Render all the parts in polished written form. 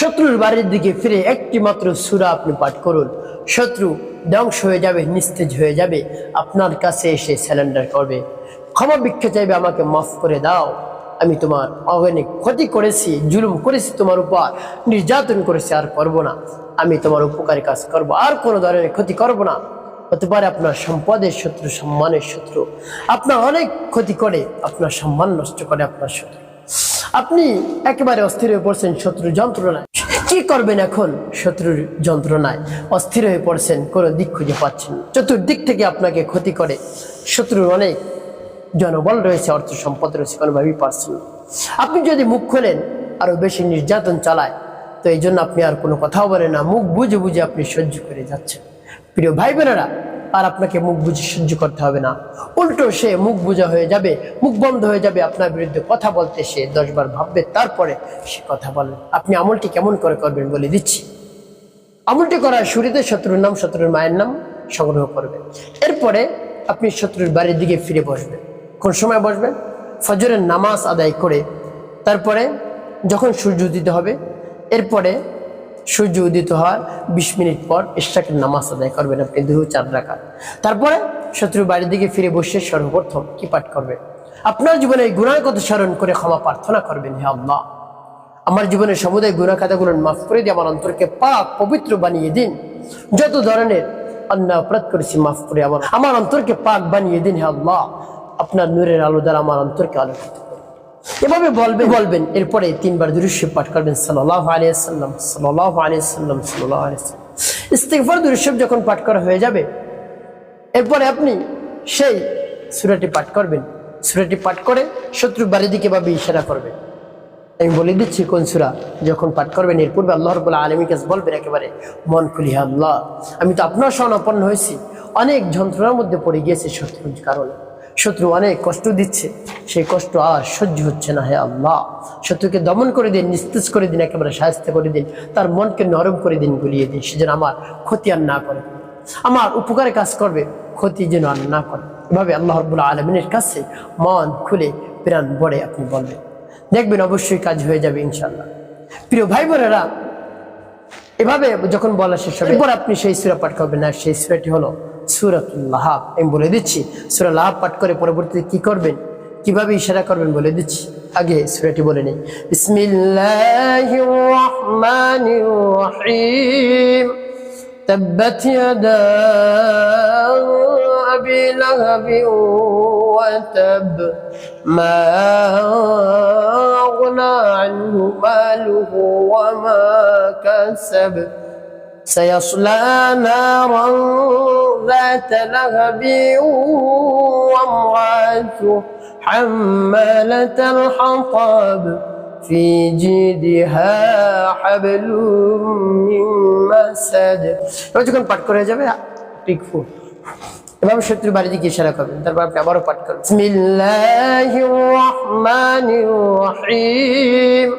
শত্রুর বাড়ির দিকে ফিরে একটি মাত্র সূরা আপনি পাঠ করুন, শত্রু ধ্বংস হয়ে যাবে, নিস্তেজ হয়ে যাবে, আপনার কাছে এসে স্যালেন্ডার করবে, ক্ষমা ভিক্ষা চাইবে, আমাকে মাফ করে দাও, আমি তোমার অনেক ক্ষতি করেছি, জুলুম করেছি, তোমার উপর নির্যাতন করেছি, আর করব না, আমি তোমার উপকারী কাজ করব, আর কোনো ধরনের ক্ষতি করব না। হতে পারে আপনার সম্পদের শত্রু, সম্মানের শত্রু, আপনার অনেক ক্ষতি করে, আপনার সম্মান নষ্ট করে আপনার শত্রু। আপনি একেবারে অস্থির হয়ে পড়ছেন শত্রুর যন্ত্রণায়। কি করবেন এখন? শত্রুর যন্ত্রণায় অস্থির হয়ে পড়ছেন, কোনো দিক খুঁজে পাচ্ছেন না, চতুর্দিক থেকে আপনাকে ক্ষতি করে, শত্রুর অনেক জনবল রয়েছে, অর্থ সম্পদ রয়েছে, কোনোভাবেই পারছেন না। আপনি যদি মুখ খোলেন আরো বেশি নির্যাতন চালায়, তো এই জন্য আপনি আর কোনো কথাও বলেন না, মুখ বুঝে বুঝে আপনি সহ্য করে যাচ্ছেন। প্রিয় ভাই বোনেরা, আর আপনাকে মুখ বুঝে সহ্য করতে হবে না, উল্টো সে মুখ বুঝা হয়ে যাবে, মুখ বন্ধ হয়ে যাবে, আপনার বিরুদ্ধে কথা বলতে সে 10 বার ভাববে, তারপরে সে কথা বলবে। আপনি আমলটি কেমন করে করবেন বলে দিচ্ছি। আমলটি করার শুরুতে শত্রুর নাম, শত্রুর মায়ের নাম সংগ্রহ করবেন। এরপরে আপনি শত্রুর বাড়ির দিকে ফিরে বসবেন। কোন সময় বসবেন? ফজরের নামাজ আদায় করে, তারপরে যখন সূর্য উদিত হবে, এরপরে সূর্য উদিত হওয়ার 20 মিনিট পর ইশরাকের নামাজ আদায় করবেন আপনি 2-4 রাকাত। তারপরে শত্রুর বাড়ির দিকে ফিরে বসে সর্বপ্রথম কি পাঠ করবেন? আপনার জীবনে এই গুনাহের কথা স্মরণ করে ক্ষমা প্রার্থনা করবেন, হে আল্লাহ, আমার জীবনের সমুদায় গুনাহ খাতাগুলো মাফ করে দিয়ে আমার অন্তরকে পাক পবিত্র বানিয়ে দিন। যত ধরনের অন্যায় অপরাধ করেছি মাফ করে আমার অন্তরকে পাক বানিয়ে দিন, হে আল্লাহ, আপনার নূরের আলো দ্বারা আমার অন্তরকে আলোকিত করুন। এভাবে বলবেন। এরপরে 3 বার দুরূদ শরীফ পাঠ করবেন, সাল্লাল্লাহু আলাইহি ওয়াসাল্লাম, সাল্লাল্লাহু আলাইহি ওয়াসাল্লাম, সাল্লাল্লাহু আলাইহি ওয়াসাল্লাম। ইস্তিগফার দুরূদ শরীফ যখন পাঠ করা হয়ে যাবে, এরপরে আপনি সেই সূরাটি পাঠ করবেন। সূরাটি পাঠ করে শত্রুর বাড়ির দিকে ভাবে ইশারা করবেন। আমি বলে দিচ্ছি কোন সূরা যখন পাঠ করবেন। এর পূর্বে আল্লাহ রাব্বুল আলামিনের কাছে বলবেন একেবারে মন খুলে, হে আল্লাহ, আমি তো আপনার শরণাপন্ন হয়েছি, অনেক যন্ত্রণার মধ্যে পড়ে গিয়েছে শত্রুর কারণে, শত্রু অনেক কষ্ট দিচ্ছে, সেই কষ্ট আর সহ্য হচ্ছে না, হে আল্লাহ, শত্রুকে দমন করে দিন, নিস্তেজ করে দিন, একেবারে শায়েস্তা করে দিন, তার মনকে নরম করে দিন, গুলিয়ে দিন, সে যেন আমার ক্ষতি আর না করে, আমার উপকারে কাজ করবে, ক্ষতি যেন আর না করে। এভাবে আল্লাহ রাব্বুল আলামিনের কাছে মন খুলে প্রাণ ভরে আপনি বলবেন, দেখবেন অবশ্যই কাজ হয়ে যাবে ইনশাআল্লাহ। প্রিয় ভাই বোনেরা, এভাবে যখন বলা শেষ হবে, এরপর আপনি সেই সূরা পাঠ করবেন, আর সেই সূরাটি হলো সূরাতুল লাহাব। আমি বলে দিচ্ছি সূরা লাহাব পাঠ করে পরবর্তীতে কি করবেন, কিভাবে ইশারা করবেন বলে দিচ্ছি। আগে সূরাটি বলে নেই। বিসমিল্লাহির রাহমানির রাহিম। তাব্বাত ইয়াদা আবি লাহাবি ওয়া তাব মা আগনা আনহু মালুহু ওয়া মা কাসাব سيصلى نارا ذات لهب وامرأته حمالة الحطب في جيدها حبل من مسد। যখন পাঠ করে যাবে টিকফু, এভাবে শত্রুর বাড়ির দিকে ইশারা করবেন। তারপর আপনি আবারও পাঠ করবেন, বিসমিল্লাহির রাহমানির রাহিম।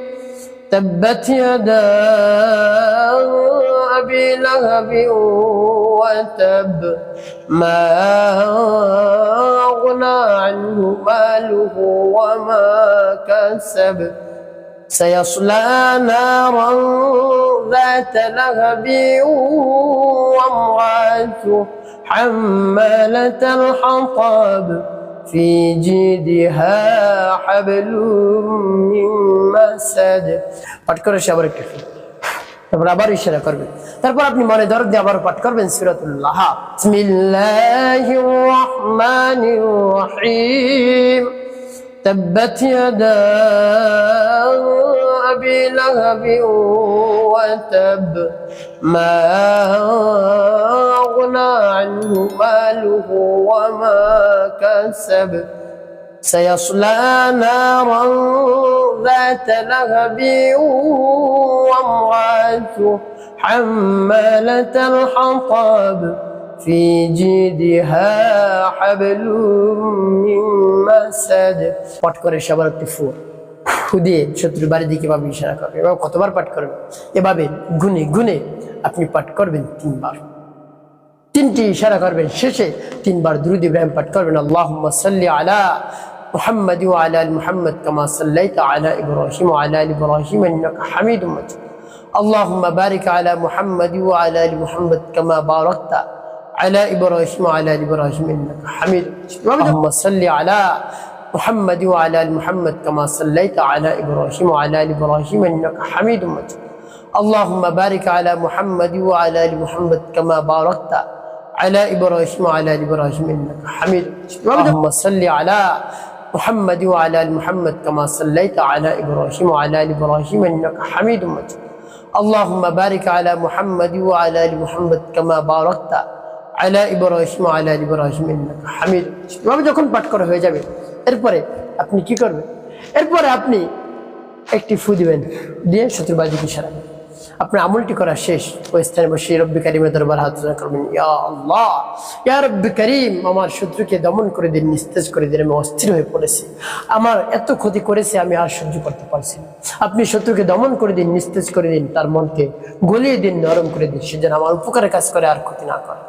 তাব্বাত ইয়াদা أبي لهب وتب ما أغنى عنه ماله وما كسب سيصلى نارا ذات لهب وامرأته حمالة الحطب في جيدها حبل من مسد। পাঠ করে সে আবার একটু, তারপর আবার ইশারা করবেন। তারপর আপনি মনে দরদ দিয়ে আবার পাঠ করবেন সূরাতুল লাহাব। বিসমিল্লাহির রাহমানির রাহিম। তাব্বাত ইয়াদা আবি লাহাবি ওয়া তাব মা আগনা আনহু মালুহু ওয়া মা কাসাব سيصلى نارا ذات لهب وامرأته حمالة الحطب في جيدها حبل من مسد। পাঠ করে সবার একটি ফু দিয়ে শত্রুর বাড়ির দিকে ভাবে ইশারা করবে। এবং কতবার পাঠ করবেন? এভাবে গুনে গুনে আপনি পাঠ করবেন 3 বার। 3টি ইশারা করবেন, শেষে 3 বার দুরূদ ইব্রাহিম পাঠ করবেন। আল্লাহুম্মা সাল্লি আলা محمد وعلى آل محمد كما صليت على إبراهيم وعلى آل إبراهيم إنك حميد مجيد اللهم بارك على محمد وعلى آل محمد كما باركت على إبراهيم وعلى آل إبراهيم إنك حميد مجيد اللهم صل على محمد وعلى آل محمد كما صليت على إبراهيم وعلى آل إبراهيم إنك حميد مجيد اللهم بارك على محمد وعلى آل محمد كما باركت على إبراهيم وعلى آل إبراهيم إنك حميد مجيد اللهم صل على محمد وعلى آل محمد كما صليت على إبراهيم وعلى آل إبراهيم إنك حميد مجيد اللهم بارك على محمد وعلى آل محمد كما باركت على إبراهيم وعلى آل إبراهيم إنك حميد مجيد এভাবে যখন পাঠ করা হয়ে যাবে এরপরে আপনি কি করবেন এরপরে আপনি একটি ফু দিবেন দিয়ে শত্রুবাদীকে সরাবেন আপনার আমলটি করা শেষ ওই স্থানে বসে রব্বি কারিমের দরবার হাত জোড় করবেন ইয়া আল্লাহ ইয়া রব্বি কারিম আমার শত্রুকে দমন করে দিন নিস্তেজ করে দিন আমি অস্থির হয়ে পড়েছি আমার এত ক্ষতি করেছে আমি আর সহ্য করতে পারছি না আপনি শত্রুকে দমন করে দিন নিস্তেজ করে দিন তার মনকে গলিয়ে দিন নরম করে দিন সে যেন আমার উপকারের কাজ করে আর ক্ষতি না করে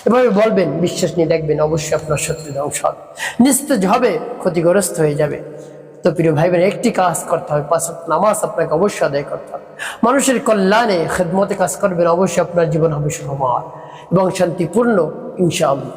এভাবে বলবেন বিশ্বাস নিয়ে দেখবেন অবশ্যই আপনার শত্রু ধ্বংস হবে নিস্তেজ হবে ক্ষতিগ্রস্ত হয়ে যাবে তো প্রিয় ভাই বোন একটি কাজ করতে হবে 5 ওয়াক্ত নামাজ আপনাকে অবশ্যই আদায় করতে হবে মানুষের কল্যাণে খিদমতে কাজ করবেন অবশ্যই আপনার জীবন হবে সুখময় এবং শান্তিপূর্ণ ইনশাআল্লাহ